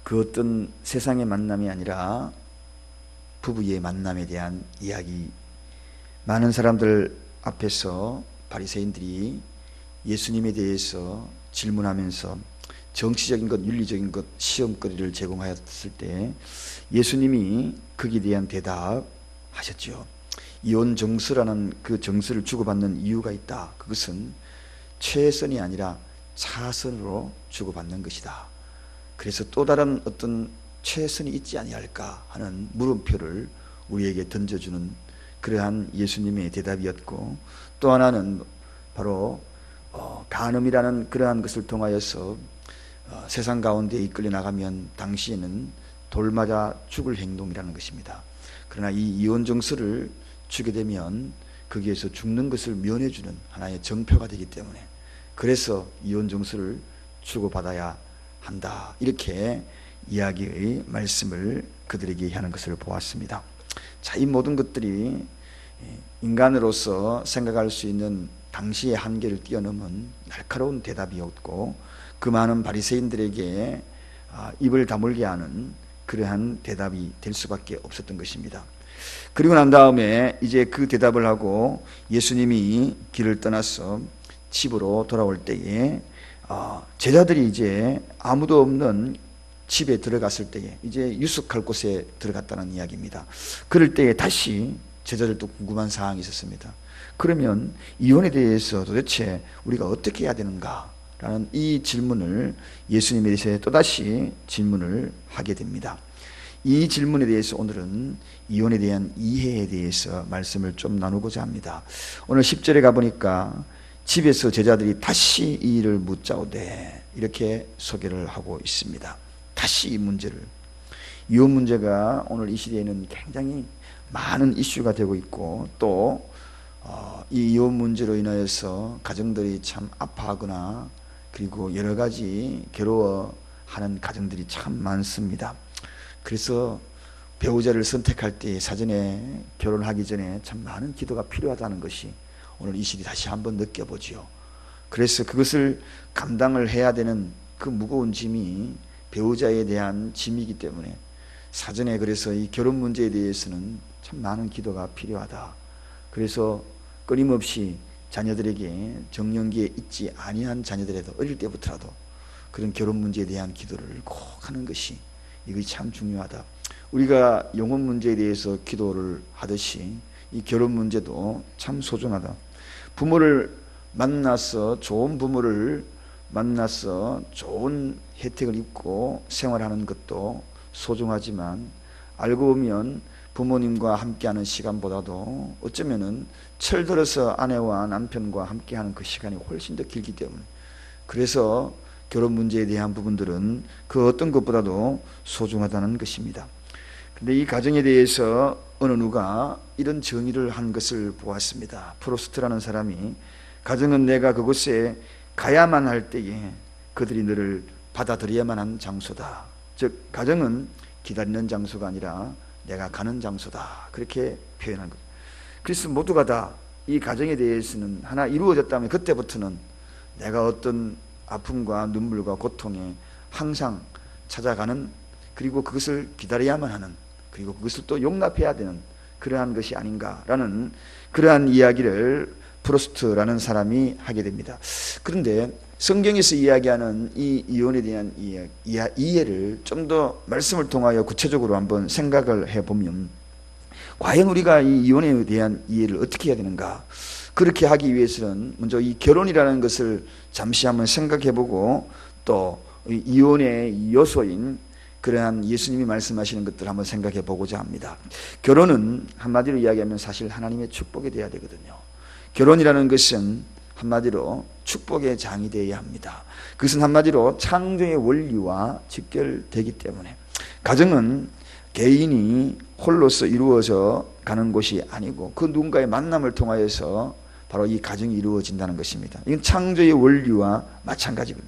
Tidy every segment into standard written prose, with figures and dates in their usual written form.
그 어떤 세상의 만남이 아니라 부부의 만남에 대한 이야기. 많은 사람들 앞에서 바리새인들이 예수님에 대해서 질문하면서 정치적인 것, 윤리적인 것, 시험거리를 제공하였을 때 예수님이 거기에 대한 대답하셨죠. 이혼 정서라는 그 정서를 주고받는 이유가 있다. 그것은 최선이 아니라 차선으로 주고받는 것이다. 그래서 또 다른 어떤 최선이 있지 아니할까 하는 물음표를 우리에게 던져주는 그러한 예수님의 대답이었고, 또 하나는 바로 간음이라는 그러한 것을 통하여서 세상 가운데 이끌려 나가면 당시에는 돌 맞아 죽을 행동이라는 것입니다. 그러나 이 이혼 정서를 주게 되면 거기에서 죽는 것을 면해주는 하나의 정표가 되기 때문에, 그래서 이혼 정서를 주고받아야 한다, 이렇게 이야기의 말씀을 그들에게 하는 것을 보았습니다. 자, 이 모든 것들이 인간으로서 생각할 수 있는 당시의 한계를 뛰어넘은 날카로운 대답이었고, 그 많은 바리새인들에게 입을 다물게 하는 그러한 대답이 될 수밖에 없었던 것입니다. 그리고 난 다음에 이제 그 대답을 하고 예수님이 길을 떠나서 집으로 돌아올 때에 제자들이 이제 아무도 없는 집에 들어갔을 때에 이제 유숙할 곳에 들어갔다는 이야기입니다. 그럴 때에 다시 제자들도 궁금한 사항이 있었습니다. 그러면 이혼에 대해서 도대체 우리가 어떻게 해야 되는가 라는 이 질문을 예수님에 대해서 또다시 질문을 하게 됩니다. 이 질문에 대해서 오늘은 이혼에 대한 이해에 대해서 말씀을 좀 나누고자 합니다. 오늘 10절에 가보니까 집에서 제자들이 다시 이 일을 묻자오되, 이렇게 소개를 하고 있습니다. 다시 이 문제를, 이혼 문제가 오늘 이 시대에는 굉장히 많은 이슈가 되고 있고, 또 이 이혼 문제로 인하여서 가정들이 참 아파하거나 그리고 여러 가지 괴로워하는 가정들이 참 많습니다. 그래서 배우자를 선택할 때 사전에 결혼하기 전에 참 많은 기도가 필요하다는 것이 오늘 이 시대 다시 한번 느껴보지요. 그래서 그것을 감당을 해야 되는 그 무거운 짐이 배우자에 대한 짐이기 때문에 사전에, 그래서 이 결혼 문제에 대해서는 참 많은 기도가 필요하다. 그래서 끊임없이 자녀들에게 정년기에 있지 아니한 자녀들에도 어릴 때부터라도 그런 결혼 문제에 대한 기도를 꼭 하는 것이, 이것이 참 중요하다. 우리가 영혼 문제에 대해서 기도를 하듯이 이 결혼 문제도 참 소중하다. 부모를 만나서, 좋은 부모를 만나서 좋은 혜택을 입고 생활하는 것도 소중하지만, 알고 보면 부모님과 함께하는 시간보다도 어쩌면은 철들어서 아내와 남편과 함께하는 그 시간이 훨씬 더 길기 때문에, 그래서 결혼 문제에 대한 부분들은 그 어떤 것보다도 소중하다는 것입니다. 그런데 이 가정에 대해서 어느 누가 이런 정의를 한 것을 보았습니다. 프로스트라는 사람이, 가정은 내가 그곳에 가야만 할 때에 그들이 너를 받아들여야만 한 장소다. 즉 가정은 기다리는 장소가 아니라 내가 가는 장소다, 그렇게 표현한 것. 그래서 모두가 다 이 가정에 대해서는 하나 이루어졌다면 그때부터는 내가 어떤 아픔과 눈물과 고통에 항상 찾아가는, 그리고 그것을 기다려야만 하는, 그리고 그것을 또 용납해야 되는 그러한 것이 아닌가라는 그러한 이야기를 프로스트라는 사람이 하게 됩니다. 그런데 성경에서 이야기하는 이 이혼에 대한 이해를 좀 더 말씀을 통하여 구체적으로 한번 생각을 해보면, 과연 우리가 이 이혼에 대한 이해를 어떻게 해야 되는가? 그렇게 하기 위해서는 먼저 이 결혼이라는 것을 잠시 한번 생각해보고, 또 이혼의 요소인 그러한 예수님이 말씀하시는 것들을 한번 생각해 보고자 합니다. 결혼은 한마디로 이야기하면 사실 하나님의 축복이 되어야 되거든요. 결혼이라는 것은 한마디로 축복의 장이 되어야 합니다. 그것은 한마디로 창조의 원리와 직결되기 때문에, 가정은 개인이 홀로서 이루어져 가는 곳이 아니고 그 누군가의 만남을 통하여서 바로 이 가정이 이루어진다는 것입니다. 이건 창조의 원리와 마찬가지입니다.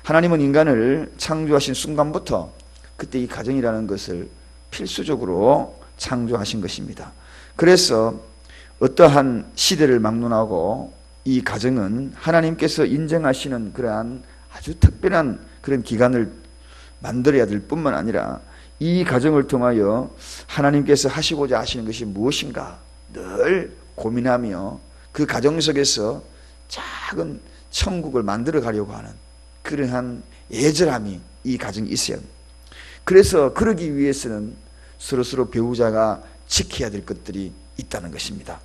하나님은 인간을 창조하신 순간부터 그때 이 가정이라는 것을 필수적으로 창조하신 것입니다. 그래서 어떠한 시대를 막론하고 이 가정은 하나님께서 인정하시는 그러한 아주 특별한 그런 기간을 만들어야 될 뿐만 아니라 이 가정을 통하여 하나님께서 하시고자 하시는 것이 무엇인가 늘 고민하며 그 가정 속에서 작은 천국을 만들어 가려고 하는 그러한 애절함이 이 가정에 있어야 합니다. 그래서 그러기 위해서는 서로 배우자가 지켜야 될 것들이 있다는 것입니다.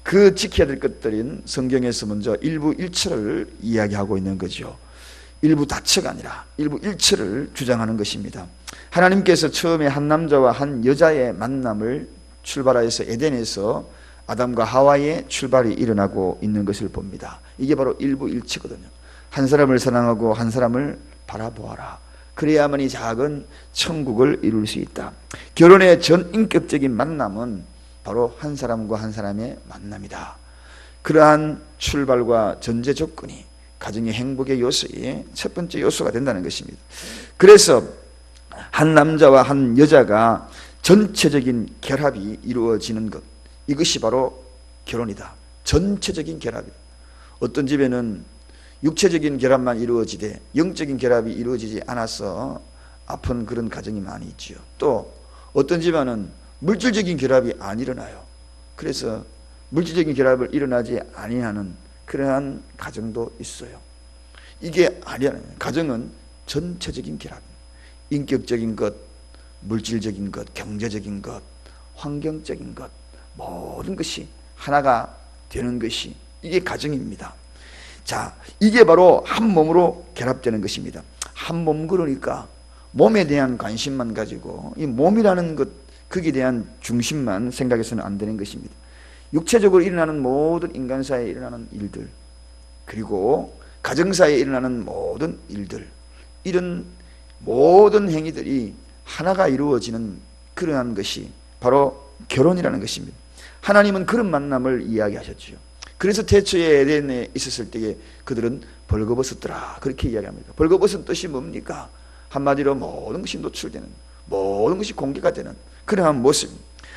그 지켜야 될 것들은 성경에서 먼저 일부 일처를 이야기하고 있는 거죠. 일부 다처가 아니라 일부 일처를 주장하는 것입니다. 하나님께서 처음에 한 남자와 한 여자의 만남을 출발하여서 에덴에서 아담과 하와의 출발이 일어나고 있는 것을 봅니다. 이게 바로 일부 일처거든요. 한 사람을 사랑하고 한 사람을 바라보아라. 그래야만이 작은 천국을 이룰 수 있다. 결혼의 전인격적인 만남은 바로 한 사람과 한 사람의 만남이다. 그러한 출발과 전제 조건이 가정의 행복의 요소의 첫 번째 요소가 된다는 것입니다. 그래서 한 남자와 한 여자가 전체적인 결합이 이루어지는 것, 이것이 바로 결혼이다. 전체적인 결합이다. 어떤 집에는 육체적인 결합만 이루어지되 영적인 결합이 이루어지지 않아서 아픈 그런 가정이 많이 있지요. 또 어떤 집안은 물질적인 결합이 안 일어나요. 그래서 물질적인 결합을 일어나지 아니하는 그러한 가정도 있어요. 이게 아니야. 가정은 전체적인 결합, 인격적인 것, 물질적인 것, 경제적인 것, 환경적인 것, 모든 것이 하나가 되는 것이 이게 가정입니다. 자, 이게 바로 한 몸으로 결합되는 것입니다. 한 몸, 그러니까 몸에 대한 관심만 가지고 이 몸이라는 것, 거기에 대한 중심만 생각해서는 안 되는 것입니다. 육체적으로 일어나는 모든 인간사에 일어나는 일들, 그리고 가정사에 일어나는 모든 일들, 이런 모든 행위들이 하나가 이루어지는 그러한 것이 바로 결혼이라는 것입니다. 하나님은 그런 만남을 이야기하셨죠. 그래서 태초에 에덴에 있었을 때에 그들은 벌거벗었더라, 그렇게 이야기합니다. 벌거벗은 뜻이 뭡니까? 한마디로 모든 것이 노출되는, 모든 것이 공개가 되는 그러한 모습.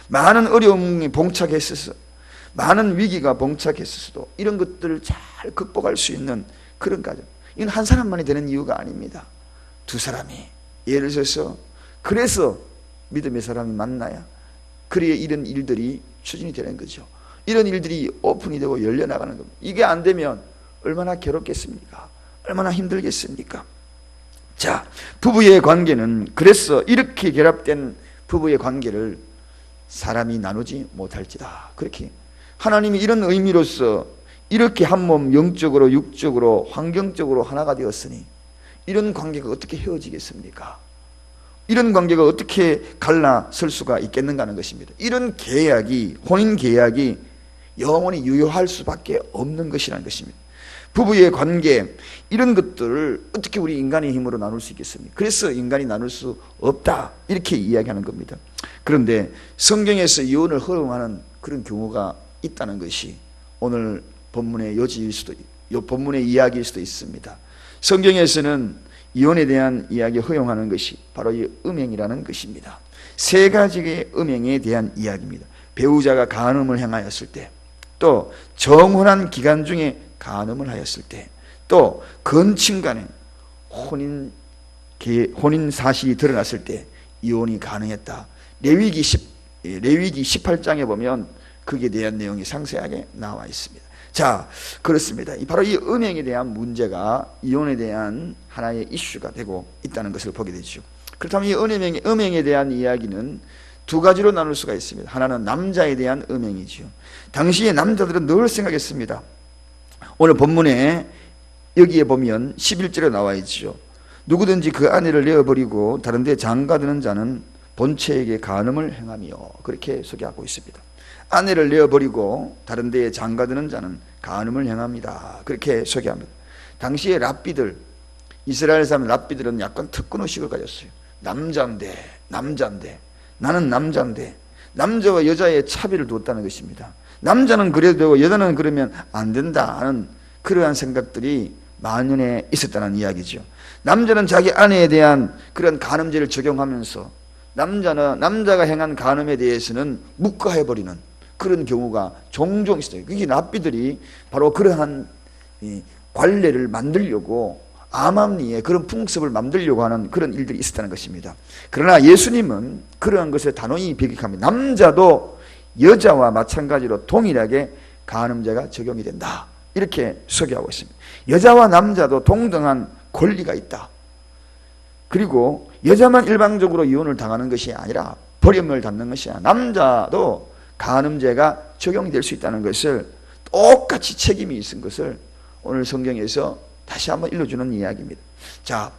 많은 어려움이 봉착했어서, 많은 위기가 봉착했어도 이런 것들을 잘 극복할 수 있는 그런 가정. 이건 한 사람만이 되는 이유가 아닙니다. 두 사람이, 예를 들어서 그래서 믿음의 사람이 만나야 그래야 이런 일들이 추진이 되는 거죠. 이런 일들이 오픈이 되고 열려나가는 겁니다. 이게 안 되면 얼마나 괴롭겠습니까? 얼마나 힘들겠습니까? 자, 부부의 관계는 그래서 이렇게 결합된 부부의 관계를 사람이 나누지 못할지다. 그렇게 하나님이 이런 의미로서 이렇게 한 몸 영적으로 육적으로 환경적으로 하나가 되었으니 이런 관계가 어떻게 헤어지겠습니까? 이런 관계가 어떻게 갈라설 수가 있겠는가 하는 것입니다. 이런 계약이, 혼인 계약이 영원히 유효할 수밖에 없는 것이라는 것입니다. 부부의 관계, 이런 것들을 어떻게 우리 인간의 힘으로 나눌 수 있겠습니까? 그래서 인간이 나눌 수 없다, 이렇게 이야기하는 겁니다. 그런데 성경에서 이혼을 허용하는 그런 경우가 있다는 것이 오늘 본문의 요지일 수도, 본문의 이야기일 수도 있습니다. 성경에서는 이혼에 대한 이야기 허용하는 것이 바로 이 음행이라는 것입니다. 세 가지의 음행에 대한 이야기입니다. 배우자가 간음을 행하였을 때, 또 정혼한 기간 중에 간음을 하였을 때, 또 건친 간에 혼인 사실이 드러났을 때 이혼이 가능했다. 레위기 18장에 보면 거기에 대한 내용이 상세하게 나와 있습니다. 자, 그렇습니다. 바로 이 음행에 대한 문제가 이혼에 대한 하나의 이슈가 되고 있다는 것을 보게 되죠. 그렇다면 이 음행에 대한 이야기는 두 가지로 나눌 수가 있습니다. 하나는 남자에 대한 음행이죠. 당시의 남자들은 늘 생각했습니다. 오늘 본문에 여기에 보면 11절에 나와 있죠. 누구든지 그 아내를 내어버리고 다른 데 장가드는 자는 본체에게 간음을 행하며, 그렇게 소개하고 있습니다. 아내를 내어버리고 다른 데에 장가드는 자는 간음을 행합니다, 그렇게 소개합니다. 당시에 랍비들, 이스라엘 사람 랍비들은 약간 특권의식을 가졌어요. 남자인데 나는 남자인데, 남자와 여자의 차별을 두었다는 것입니다. 남자는 그래도 되고 여자는 그러면 안 된다 하는 그러한 생각들이 만연해 있었다는 이야기죠. 남자는 자기 아내에 대한 그런 간음죄를 적용하면서 남자가 행한 간음에 대해서는 묵과해버리는 그런 경우가 종종 있어요. 그게 랍비들이 바로 그러한 관례를 만들려고 암암리에 그런 풍습을 만들려고 하는 그런 일들이 있었다는 것입니다. 그러나 예수님은 그러한 것을 단호히 배격합니다. 남자도 여자와 마찬가지로 동일하게 간음죄가 적용이 된다, 이렇게 소개하고 있습니다. 여자와 남자도 동등한 권리가 있다. 그리고 여자만 일방적으로 이혼을 당하는 것이 아니라 버림을 받는 것이 아니라 남자도 간음죄가 적용이 될 수 있다는 것을, 똑같이 책임이 있은 것을 오늘 성경에서 다시 한번 일러주는 이야기입니다. 자,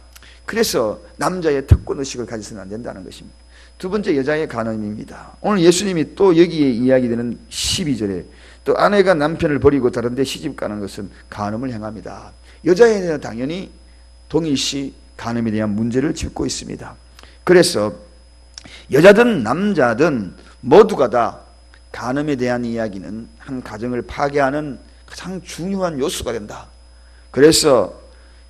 그래서 남자의 특권의식을 가지서는 안 된다는 것입니다. 두 번째, 여자의 간음입니다. 오늘 예수님이 또 여기에 이야기되는 12절에 또 아내가 남편을 버리고 다른 데 시집 가는 것은 간음을 행합니다. 여자에 대한 당연히 동일시 간음에 대한 문제를 짚고 있습니다. 그래서 여자든 남자든 모두가 다 간음에 대한 이야기는 한 가정을 파괴하는 가장 중요한 요소가 된다. 그래서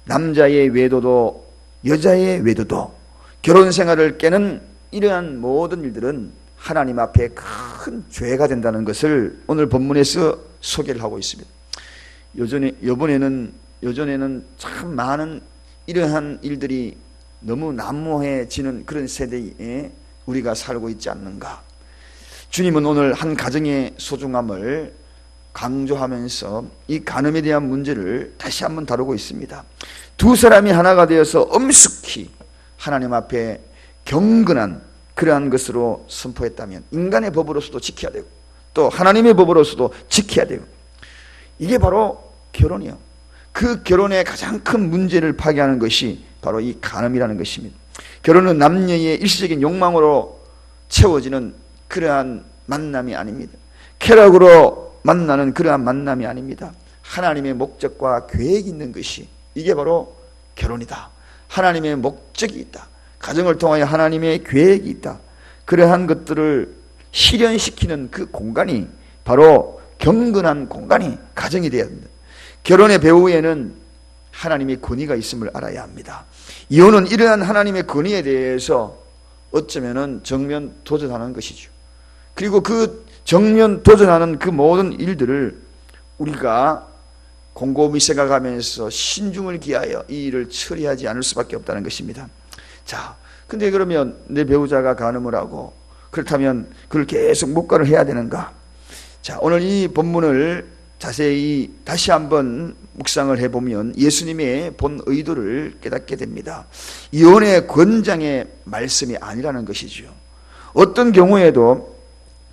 남자의 외도도 여자의 외도도 결혼 생활을 깨는 이러한 모든 일들은 하나님 앞에 큰 죄가 된다는 것을 오늘 본문에서 소개를 하고 있습니다. 요전에는 참 많은 이러한 일들이 너무 난무해지는 그런 세대에 우리가 살고 있지 않는가. 주님은 오늘 한 가정의 소중함을 강조하면서 이 간음에 대한 문제를 다시 한번 다루고 있습니다. 두 사람이 하나가 되어서 엄숙히 하나님 앞에 경건한 그러한 것으로 선포했다면 인간의 법으로서도 지켜야 되고 또 하나님의 법으로서도 지켜야 되고, 이게 바로 결혼이요. 그 결혼의 가장 큰 문제를 파괴하는 것이 바로 이 간음이라는 것입니다. 결혼은 남녀의 일시적인 욕망으로 채워지는 그러한 만남이 아닙니다. 쾌락으로 만나는 그러한 만남이 아닙니다. 하나님의 목적과 계획이 있는 것이, 이게 바로 결혼이다. 하나님의 목적이 있다. 가정을 통하여 하나님의 계획이 있다. 그러한 것들을 실현시키는 그 공간이 바로 경건한 공간이 가정이 되어야 합니다. 결혼의 배후에는 하나님의 권위가 있음을 알아야 합니다. 이혼은 이러한 하나님의 권위에 대해서 어쩌면은 정면 도전하는 것이죠. 그리고 그 정면 도전하는 그 모든 일들을 우리가 곰곰이 생각하면서 신중을 기하여 이 일을 처리하지 않을 수밖에 없다는 것입니다. 자, 근데 그러면 내 배우자가 간음을 하고 그렇다면 그걸 계속 묵과를 해야 되는가? 자, 오늘 이 본문을 자세히 다시 한번 묵상을 해보면 예수님의 본 의도를 깨닫게 됩니다. 이혼의 권장의 말씀이 아니라는 것이죠. 어떤 경우에도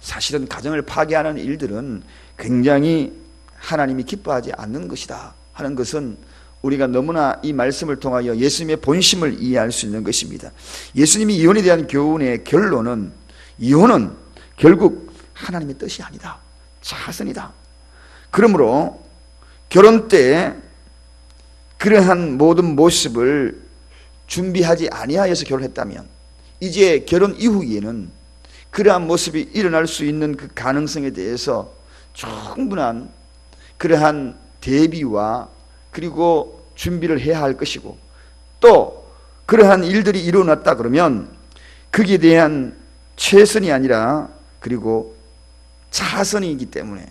사실은 가정을 파괴하는 일들은 굉장히 하나님이 기뻐하지 않는 것이다 하는 것은 우리가 너무나 이 말씀을 통하여 예수님의 본심을 이해할 수 있는 것입니다. 예수님이 이혼에 대한 교훈의 결론은, 이혼은 결국 하나님의 뜻이 아니다, 자선이다. 그러므로 결혼 때 그러한 모든 모습을 준비하지 아니하여서 결혼했다면 이제 결혼 이후에는 그러한 모습이 일어날 수 있는 그 가능성에 대해서 충분한 그러한 대비와 그리고 준비를 해야 할 것이고, 또 그러한 일들이 일어났다 그러면 거기에 대한 최선이 아니라 그리고 자선이기 때문에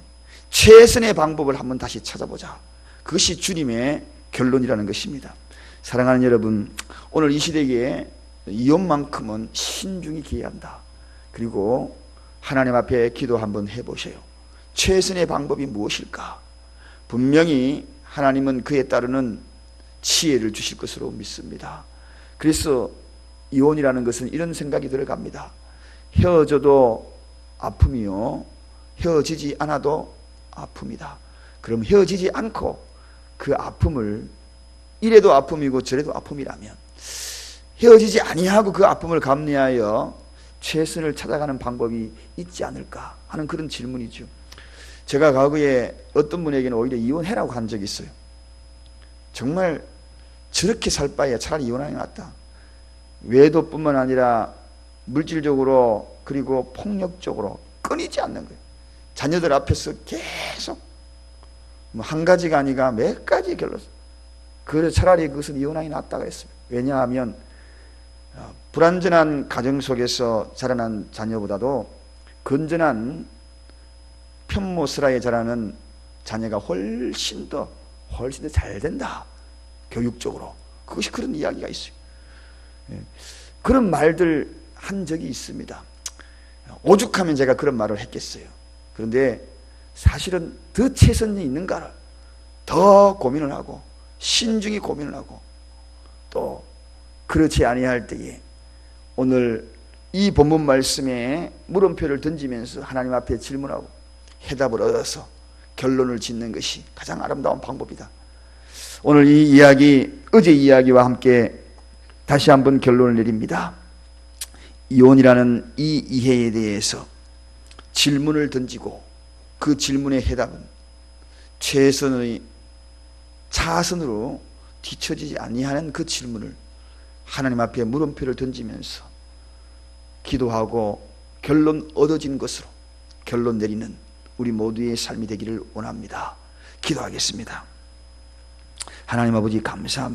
최선의 방법을 한번 다시 찾아보자. 그것이 주님의 결론이라는 것입니다. 사랑하는 여러분, 오늘 이 시대에 이혼만큼은 신중히 기해야 한다. 그리고 하나님 앞에 기도 한번 해보세요. 최선의 방법이 무엇일까? 분명히 하나님은 그에 따르는 지혜를 주실 것으로 믿습니다. 그래서 이혼이라는 것은 이런 생각이 들어갑니다. 헤어져도 아픔이요, 헤어지지 않아도 아픔이다. 그럼 헤어지지 않고 그 아픔을, 이래도 아픔이고 저래도 아픔이라면 헤어지지 아니하고 그 아픔을 감내하여 최선을 찾아가는 방법이 있지 않을까 하는 그런 질문이죠. 제가 과거에 어떤 분에게는 오히려 이혼해라고 한 적이 있어요. 정말 저렇게 살 바에 차라리 이혼하는 게 낫다. 외도뿐만 아니라 물질적으로 그리고 폭력적으로 끊이지 않는 거예요. 자녀들 앞에서 계속 한 가지가 아니라 몇 가지 결론. 그래서 차라리 그것은 이혼하기 낫다고 했습니다. 왜냐하면 불완전한 가정 속에서 자라난 자녀보다도 건전한 편모스라에 자라는 자녀가 훨씬 더 잘 된다. 교육적으로. 그것이 그런 이야기가 있어요. 그런 말들 한 적이 있습니다. 오죽하면 제가 그런 말을 했겠어요. 그런데 사실은 더 최선이 있는가를 더 고민을 하고 신중히 고민을 하고 또 그렇지 아니할 때에 오늘 이 본문 말씀에 물음표를 던지면서 하나님 앞에 질문하고 해답을 얻어서 결론을 짓는 것이 가장 아름다운 방법이다. 오늘 이 이야기, 어제 이야기와 함께 다시 한번 결론을 내립니다. 이혼이라는 이 이해에 대해서 질문을 던지고 그 질문의 해답은 최선의 차선으로 뒤처지지 아니하는 그 질문을 하나님 앞에 물음표를 던지면서 기도하고 결론 얻어진 것으로 결론 내리는 우리 모두의 삶이 되기를 원합니다. 기도하겠습니다. 하나님 아버지 감사합니다.